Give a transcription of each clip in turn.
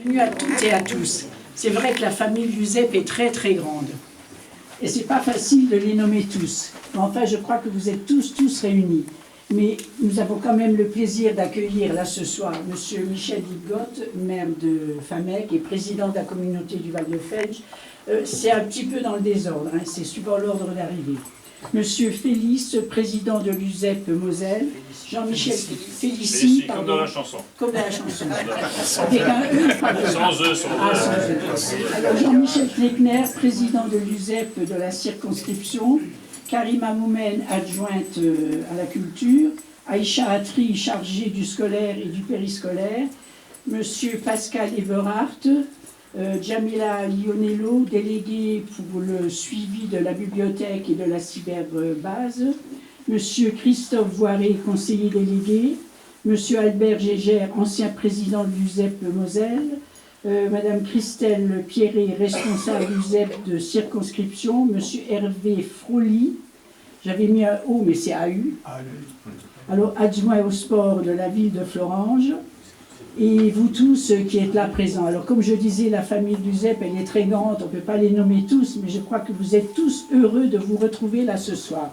Bienvenue à toutes et à tous. C'est vrai que la famille Luzep est très très grande. Et c'est pas facile de les nommer tous. Mais enfin, je crois que vous êtes tous réunis. Mais nous avons quand même le plaisir d'accueillir là ce soir M. Michel Lidgott, maire de Famec et président de la communauté du Val-de-Felge. C'est un petit peu dans le désordre, hein, c'est suivant l'ordre d'arrivée. Monsieur Félix, président de l'USEP Moselle. Jean-Michel Félicie, pardon. Comme dans la chanson. Comme dans la chanson. Avec un E, pardon. Sans E, sans E. Alors Jean-Michel Kleckner, président de l'USEP de la circonscription. Karima Moumen, adjointe à la culture. Aïcha Atri, chargée du scolaire et du périscolaire. Monsieur Pascal Everhardt. Jamila Lionello, déléguée pour le suivi de la bibliothèque et de la cyberbase. Monsieur Christophe Voiré, conseiller délégué. Monsieur Albert Gégère, ancien président de l'USEP Moselle. Madame Christelle Pierret, responsable l'USEP de circonscription. Monsieur Hervé Froli, j'avais mis un O, mais c'est AU. Alors, adjoint au sport de la ville de Florange. Et vous tous qui êtes là présents. Alors comme je disais, la famille Luzep, elle est très grande, on ne peut pas les nommer tous, mais je crois que vous êtes tous heureux de vous retrouver là ce soir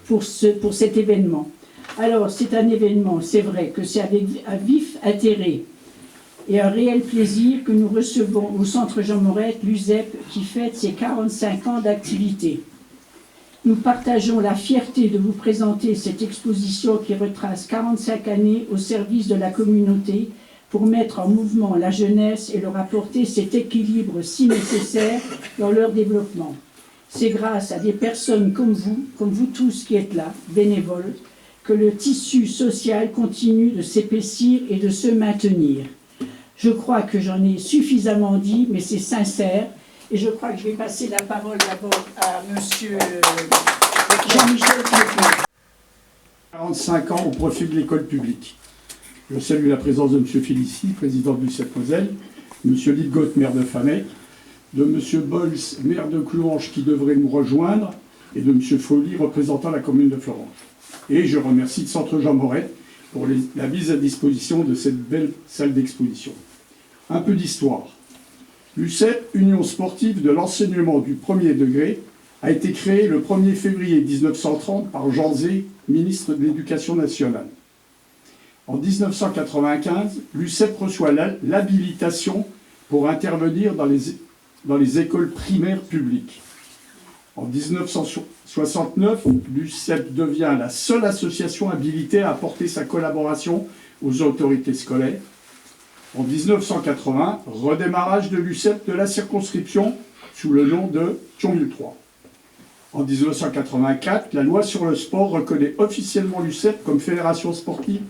pour cet événement. Alors c'est un événement, c'est vrai que c'est avec un vif intérêt et un réel plaisir que nous recevons au Centre Jean Moret Luzep qui fête ses 45 ans d'activité. Nous partageons la fierté de vous présenter cette exposition qui retrace 45 années au service de la communauté pour mettre en mouvement la jeunesse et leur apporter cet équilibre si nécessaire dans leur développement. C'est grâce à des personnes comme vous tous qui êtes là, bénévoles, que le tissu social continue de s'épaissir et de se maintenir. Je crois que j'en ai suffisamment dit, mais c'est sincère, et je crois que je vais passer la parole d'abord à monsieur Jean-Michel Kleckner. 45 ans au profit de l'école publique. Je salue la présence de M. Félicie, président de l'USEP Moselle, M. Lidgott, maire de Famec, de M. Bols, maire de Clouange, qui devrait nous rejoindre, et de M. Folly, représentant la commune de Florange. Et je remercie le Centre Jean Moret pour la mise à disposition de cette belle salle d'exposition. Un peu d'histoire. L'USEP, Union sportive de l'enseignement du premier degré, a été créée le 1er février 1930 par Jean Zé, ministre de l'Éducation nationale. En 1995, l'USEP reçoit l'habilitation pour intervenir dans les écoles primaires publiques. En 1969, l'USEP devient la seule association habilitée à apporter sa collaboration aux autorités scolaires. En 1980, redémarrage de l'USEP de la circonscription sous le nom de Thionville 3. En 1984, la loi sur le sport reconnaît officiellement l'USEP comme fédération sportive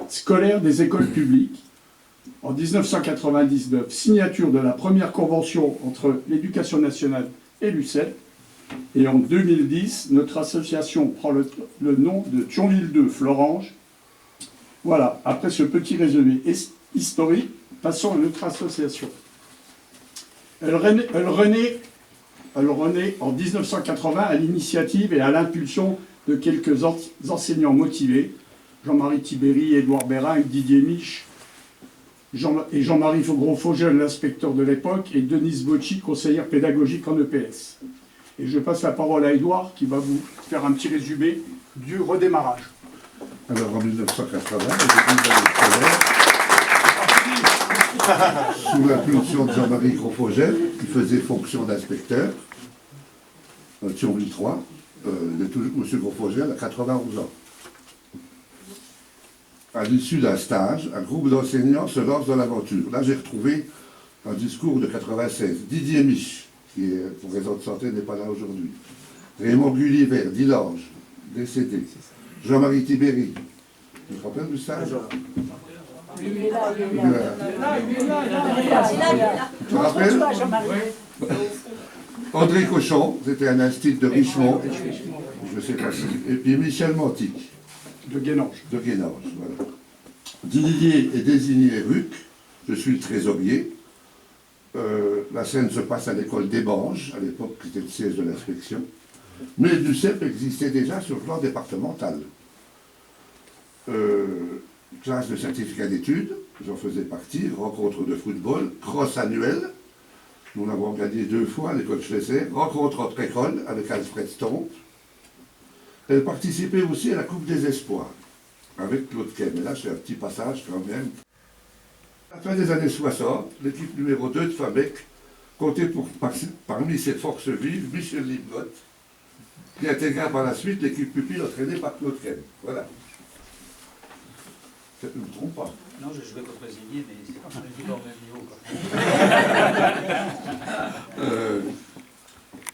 scolaire des écoles publiques. En 1999, signature de la première convention entre l'éducation nationale et l'USEP. Et en 2010, notre association prend le nom de Thionville 2 Florange. Voilà, après ce petit résumé historique, passons à notre association. Elle renaît en 1980 à l'initiative et à l'impulsion de quelques enseignants motivés, Jean-Marie Tibéry, Édouard Bérin, Didier Mich, et Jean-Marie Gros-Fogel, l'inspecteur de l'époque, et Denise Bocci, conseillère pédagogique en EPS. Et je passe la parole à Édouard qui va vous faire un petit résumé du redémarrage. Alors en 1980, sous l'impulsion de Jean-Marie Gros-Fogel, qui faisait fonction d'inspecteur, Thionville 3, M. Gros-Fogel a 91 ans. À l'issue d'un stage, un groupe d'enseignants se lance dans l'aventure. Là, j'ai retrouvé un discours de 96. Didier Mich, qui est pour raison de santé n'est pas là aujourd'hui. Raymond Gulliver, d'Ilange, décédé. Jean-Marie Tibéry. Tu te rappelles du stage? Tu te rappelles? André Cochon, c'était un institut de Richemont. Je sais pas si. Et puis Michel Mantic. De Guénange. De Guénange, voilà. Didier est désigné RUC, je suis le trésorier. La scène se passe à l'école des Banges, à l'époque c'était le siège de l'inspection. Mais l'USEP existait déjà sur le plan départemental. Classe de certificat d'études, j'en faisais partie, rencontre de football, cross annuel. Nous l'avons gagné 2 fois, l'école Schlesser, rencontre entre écoles avec Alfred Stomp. Elle participait aussi à la Coupe des Espoirs avec Claude Kem. Et là, c'est un petit passage quand même. À la fin des années 60, l'équipe numéro 2 de Fabec comptait parmi ses forces vives Michel Lipgott, qui intégra par la suite l'équipe pupille entraînée par Claude Kem. Voilà. Je ne me trompe pas. Non, je jouais contre Ziggy, mais c'est pas du tout au même niveau.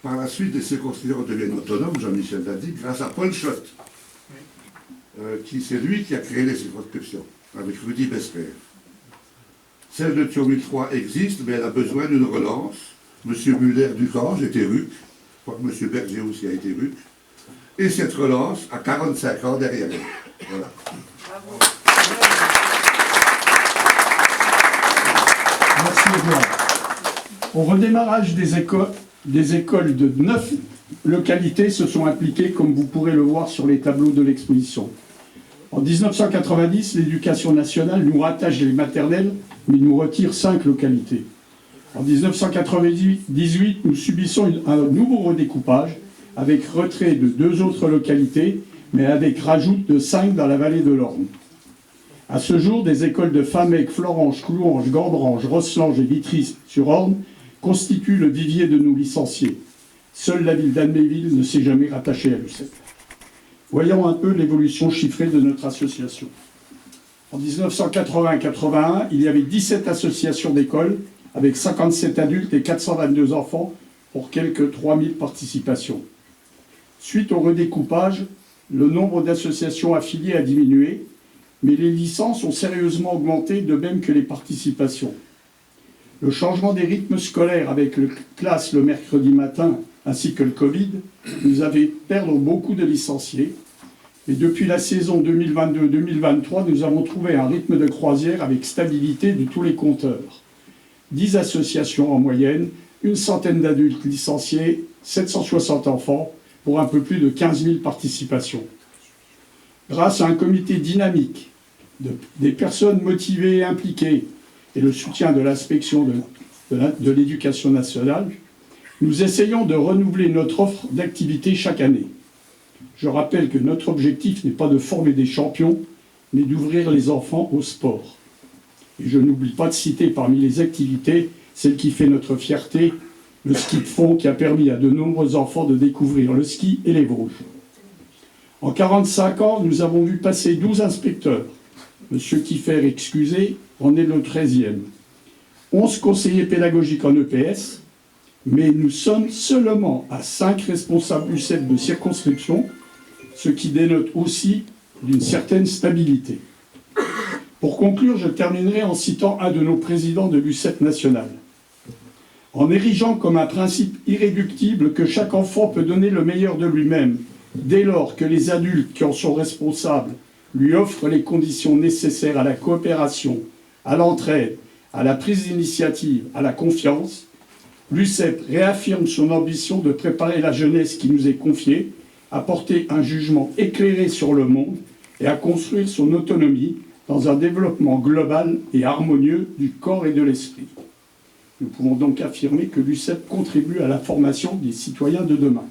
Par la suite, les circonscriptions deviennent autonomes, Jean-Michel l'a dit, grâce à Paul Schott, c'est lui qui a créé les circonscriptions, avec Rudy Besper. Celle de Thionville 3 existe, mais elle a besoin d'une relance. M. Muller-Ducange était RUC, je crois que M. Berger aussi a été RUC, et cette relance a 45 ans derrière elle. Voilà. Bravo. Merci Edouard. Au redémarrage des écoles de 9 localités se sont impliquées, comme vous pourrez le voir sur les tableaux de l'exposition. En 1990, l'éducation nationale nous rattache les maternelles, mais nous retire 5 localités. En 1998, nous subissons un nouveau redécoupage, avec retrait de 2 autres localités, mais avec rajout de 5 dans la vallée de l'Orne. À ce jour, des écoles de Famec, Florange, Clouange, Gandrange, Rosselange et Vitry-sur-Orne constituent le vivier de nos licenciés. Seule la ville d'Alméville ne s'est jamais rattachée à l'UCEP. Voyons un peu l'évolution chiffrée de notre association. En 1980-81, il y avait 17 associations d'écoles avec 57 adultes et 422 enfants pour quelques 3000 participations. Suite au redécoupage, le nombre d'associations affiliées a diminué, mais les licences ont sérieusement augmenté, de même que les participations. Le changement des rythmes scolaires avec les classes le mercredi matin ainsi que le Covid nous a fait perdre beaucoup de licenciés. Et depuis la saison 2022-2023, nous avons trouvé un rythme de croisière avec stabilité de tous les compteurs. 10 associations en moyenne, une centaine d'adultes licenciés, 760 enfants, pour un peu plus de 15 000 participations. Grâce à un comité dynamique, des personnes motivées et impliquées, et le soutien de l'inspection de l'éducation nationale, nous essayons de renouveler notre offre d'activité chaque année. Je rappelle que notre objectif n'est pas de former des champions, mais d'ouvrir les enfants au sport. Et je n'oublie pas de citer parmi les activités celle qui fait notre fierté, le ski de fond qui a permis à de nombreux enfants de découvrir le ski et les Vosges. En 45 ans, nous avons vu passer 12 inspecteurs. Monsieur Kiffer, excusez, en est le 13e. 11 conseillers pédagogiques en EPS, mais nous sommes seulement à 5 responsables UCEP de circonscription, ce qui dénote aussi d'une certaine stabilité. Pour conclure, je terminerai en citant un de nos présidents de l'UCEP national. En érigeant comme un principe irréductible que chaque enfant peut donner le meilleur de lui-même, dès lors que les adultes qui en sont responsables lui offrent les conditions nécessaires à la coopération, à l'entraide, à la prise d'initiative, à la confiance, l'UCEP réaffirme son ambition de préparer la jeunesse qui nous est confiée à porter un jugement éclairé sur le monde et à construire son autonomie dans un développement global et harmonieux du corps et de l'esprit. Nous pouvons donc affirmer que l'UCEP contribue à la formation des citoyens de demain.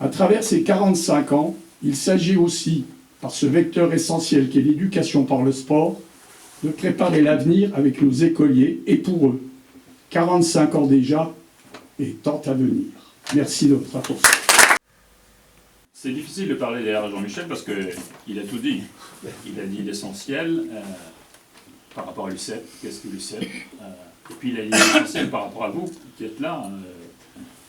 À travers ces 45 ans, il s'agit aussi, par ce vecteur essentiel qu'est l'éducation par le sport, de préparer l'avenir avec nos écoliers et pour eux. 45 ans déjà et tant à venir. Merci de votre attention. C'est difficile de parler derrière Jean-Michel parce qu'il a tout dit. Il a dit l'essentiel par rapport à l'UCEP, qu'est-ce que l'UCEP, et puis il a dit l'essentiel par rapport à vous qui êtes là.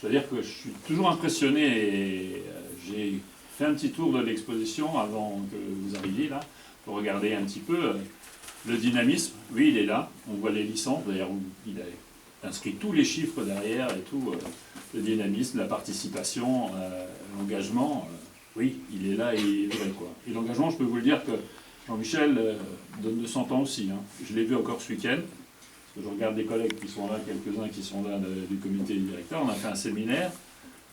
Je veux dire que je suis toujours impressionné et j'ai fait un petit tour de l'exposition avant que vous arriviez là, pour regarder un petit peu le dynamisme. Oui, il est là, on voit les licences, d'ailleurs il a inscrit tous les chiffres derrière et tout, le dynamisme, la participation, l'engagement, oui, il est là et il est vrai quoi. Et l'engagement, je peux vous le dire que Jean-Michel donne de son temps aussi, hein. Je l'ai vu encore ce week-end, parce que je regarde des collègues qui sont là, quelques-uns qui sont là du comité directeur, on a fait un séminaire,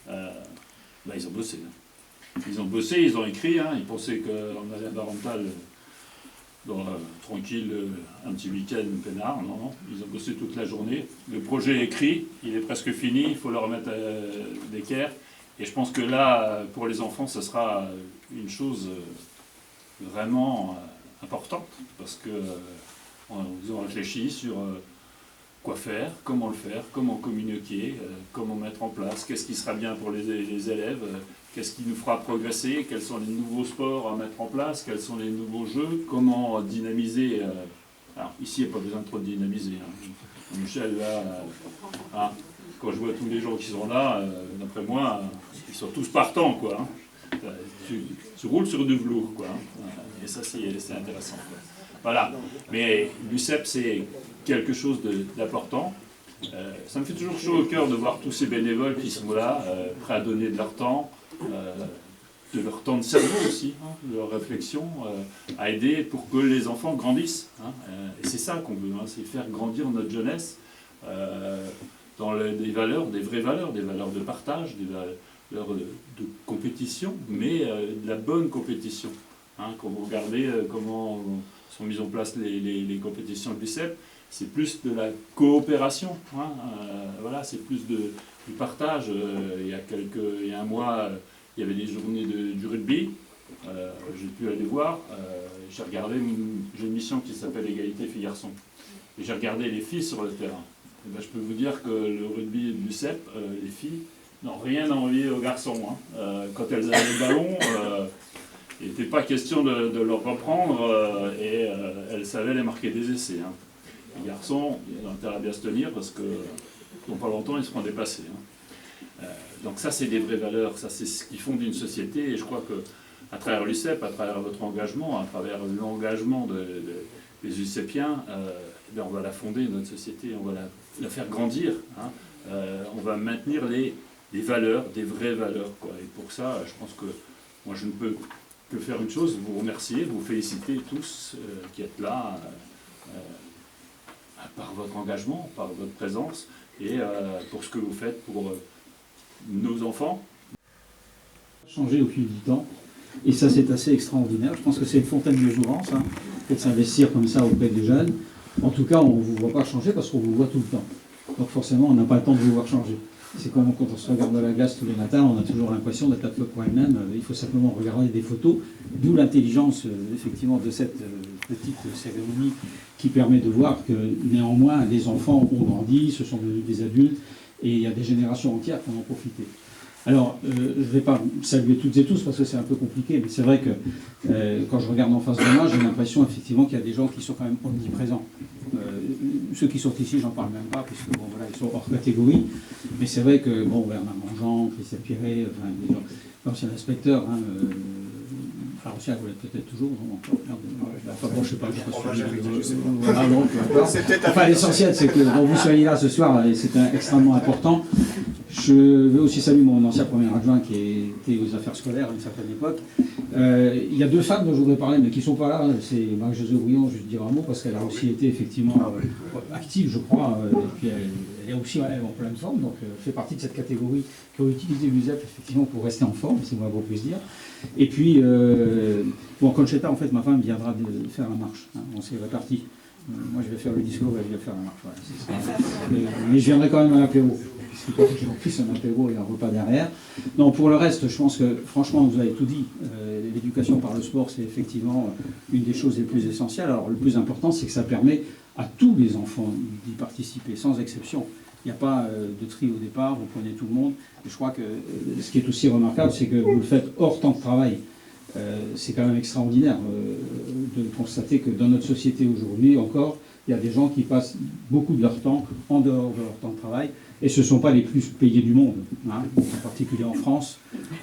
ils ont bossé. Hein. Ils ont bossé, ils ont écrit, hein. Ils pensaient qu'en environnemental, tranquille, un petit week-end peinard. Non, non, ils ont bossé toute la journée. Le projet est écrit, il est presque fini, il faut leur remettre d'équerre. Et je pense que là, pour les enfants, ce sera une chose vraiment importante, parce que ils ont réfléchi sur quoi faire, comment communiquer, comment mettre en place, qu'est-ce qui sera bien pour les élèves, qu'est-ce qui nous fera progresser, quels sont les nouveaux sports à mettre en place, quels sont les nouveaux jeux, comment dynamiser. Alors ici, il n'y a pas besoin de trop de dynamiser. Hein. Michel, là, quand je vois tous les gens qui sont là, d'après moi, ils sont tous partants, quoi. Hein. Tu roules sur du velours, quoi. Hein. Et ça, c'est intéressant, quoi. Voilà. Mais l'UCEP, c'est quelque chose d'important. Ça me fait toujours chaud au cœur de voir tous ces bénévoles qui sont là, prêts à donner de leur temps de cerveau aussi, hein, de leur réflexion, à aider pour que les enfants grandissent. Hein. Et c'est ça qu'on veut, hein, c'est faire grandir notre jeunesse dans des valeurs, des vraies valeurs, des valeurs de partage, des valeurs de compétition, mais de la bonne compétition. Hein. Quand vous regardez comment sont mises en place les compétitions de l'UCEP, c'est plus de la coopération, hein. Voilà, c'est plus du partage. Il y a un mois, il y avait des journées du rugby, j'ai pu aller voir, j'ai une mission qui s'appelle Égalité filles-garçons, et j'ai regardé les filles sur le terrain. Et ben, je peux vous dire que le rugby du CEP, les filles n'ont rien à envier aux garçons. Hein. Quand elles avaient le ballon, il n'était pas question de leur reprendre, et elles savaient les marquer des essais. Hein. Les garçons, ils ont intérêt à bien se tenir parce que dans pas longtemps, ils seront dépassés. Hein. Donc ça, c'est des vraies valeurs, ça c'est ce qui fonde une société, et je crois qu'à travers l'UCEP, à travers votre engagement, à travers l'engagement des UCEPiens, on va la fonder, notre société, on va la faire grandir. Hein. On va maintenir les valeurs, des vraies valeurs, quoi. Et pour ça, je pense que moi, je ne peux que faire une chose, vous remercier, vous féliciter tous qui êtes là, par votre engagement, par votre présence, et pour ce que vous faites pour nos enfants. Changer au fil du temps, et ça c'est assez extraordinaire. Je pense que c'est une fontaine de jouvence, hein, de s'investir comme ça auprès des jeunes. En tout cas, on ne vous voit pas changer parce qu'on vous voit tout le temps. Donc forcément, on n'a pas le temps de vous voir changer. C'est comme quand on se regarde dans la glace tous les matins, on a toujours l'impression d'être la fois pour elle-même. Il faut simplement regarder des photos, d'où l'intelligence effectivement de cette petite cérémonie qui permet de voir que néanmoins les enfants ont grandi, se sont devenus des adultes, et il y a des générations entières qui en ont profité. Alors, je ne vais pas saluer toutes et tous parce que c'est un peu compliqué, mais c'est vrai que quand je regarde en face de moi, j'ai l'impression effectivement qu'il y a des gens qui sont quand même omniprésents. Ceux qui sont ici, j'en parle même pas, puisque bon, voilà, ils sont hors catégorie. Mais c'est vrai que, bon, Bernard Mangeant, Christian Piré, enfin, l'ancien inspecteur, hein, Faroucia, vous l'êtes peut-être toujours, non, enfin bon, je sais pas, voilà, donc, enfin, l'essentiel, c'est que bon, vous soyez là ce soir, et c'est extrêmement important. Je veux aussi saluer mon ancien premier adjoint qui était aux affaires scolaires à une certaine époque. Il y a deux femmes dont je voudrais parler, mais qui ne sont pas là. C'est Marie-Josée Bouillon, je vais dire un mot, parce qu'elle a aussi été effectivement active, je crois. Et puis elle est aussi en pleine forme, donc elle fait partie de cette catégorie qui a utilisé l'USEP effectivement pour rester en forme, c'est moi beau plaisir. Et puis, bon, Conchetta, en fait, ma femme viendra de faire la marche. Hein, on s'est répartis. Moi, je vais faire le discours, elle va faire la marche. Voilà, mais je viendrai quand même à l'apéro. J'ai en plus un apéro et un repas derrière. Non, pour le reste, je pense que franchement, vous avez tout dit. L'éducation par le sport, c'est effectivement une des choses les plus essentielles. Alors, le plus important, c'est que ça permet à tous les enfants d'y participer, sans exception. Il n'y a pas de tri au départ, vous prenez tout le monde. Et je crois que ce qui est aussi remarquable, c'est que vous le faites hors temps de travail. C'est quand même extraordinaire de constater que dans notre société aujourd'hui encore, il y a des gens qui passent beaucoup de leur temps en dehors de leur temps de travail, et ce ne sont pas les plus payés du monde, hein, en particulier en France.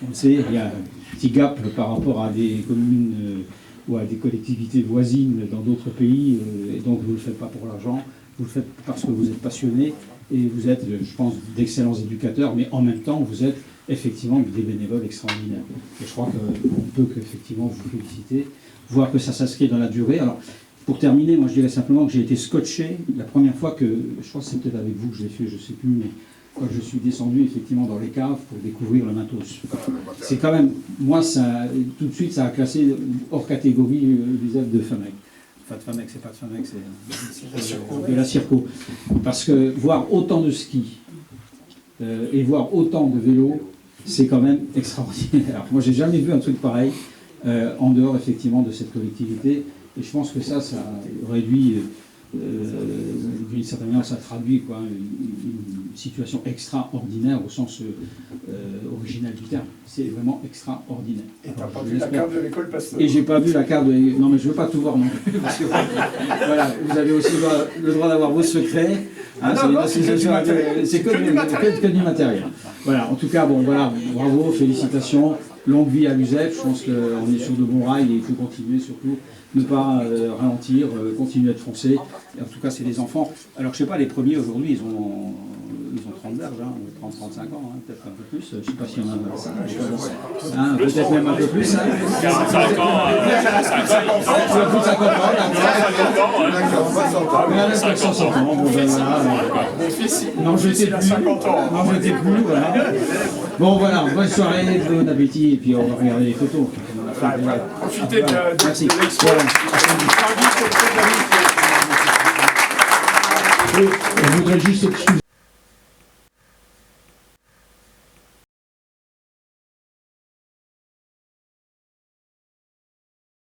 On le sait, il y a un petit gap par rapport à des communes ou à des collectivités voisines dans d'autres pays, et donc vous ne le faites pas pour l'argent, vous le faites parce que vous êtes passionné, et vous êtes, je pense, d'excellents éducateurs, mais en même temps, vous êtes effectivement des bénévoles extraordinaires. Et je crois qu'on peut qu'effectivement vous féliciter, voir que ça s'inscrit dans la durée. Alors, pour terminer, moi je dirais simplement que j'ai été scotché la première fois que, je crois que c'est peut-être avec vous que je l'ai fait, je ne sais plus, mais quand je suis descendu effectivement dans les caves pour découvrir le matos. C'est quand même, moi, ça, tout de suite, ça a classé hors catégorie l'USEP de Famec. Enfin, de Famec, c'est pas de Famec, c'est de la Circo. Parce que voir autant de ski et voir autant de vélos, c'est quand même extraordinaire. Moi, j'ai jamais vu un truc pareil en dehors, effectivement, de cette collectivité. Et je pense que ça réduit, d'une certaine manière, ça traduit quoi, une situation extraordinaire au sens original du terme. C'est vraiment extraordinaire. Et t'as pas vu la carte de l'école Pasteur. Et j'ai pas vu la carte de... Non, mais je veux pas tout voir non plus. Parce que, voilà, vous avez aussi le droit d'avoir vos secrets. Hein, c'est que du matériel. Voilà, en tout cas, bon, voilà, bravo, félicitations. Longue vie à l'USEP. Je pense qu'on est sur de bons rails et il faut continuer surtout. Ne pas ralentir, continuer à être foncé. Et en tout cas, c'est les enfants. Alors, je sais pas, les premiers aujourd'hui, ils ont 30 berges, hein, 30-35 ans, hein, peut-être un peu plus. Je ne sais pas s'il y en a hein, peut-être même un peu plus. Hein. 45 ans, 50 plus de 50 ans, 60 ans. Bon, ben voilà. Mon fils, Non, je n'étais plus. 50 ans. Non, je n'étais plus, voilà. Bon, voilà, bonne soirée, bon appétit, et puis on va regarder les photos. Profitez de Merci. l'expo. Je voudrais juste excuser.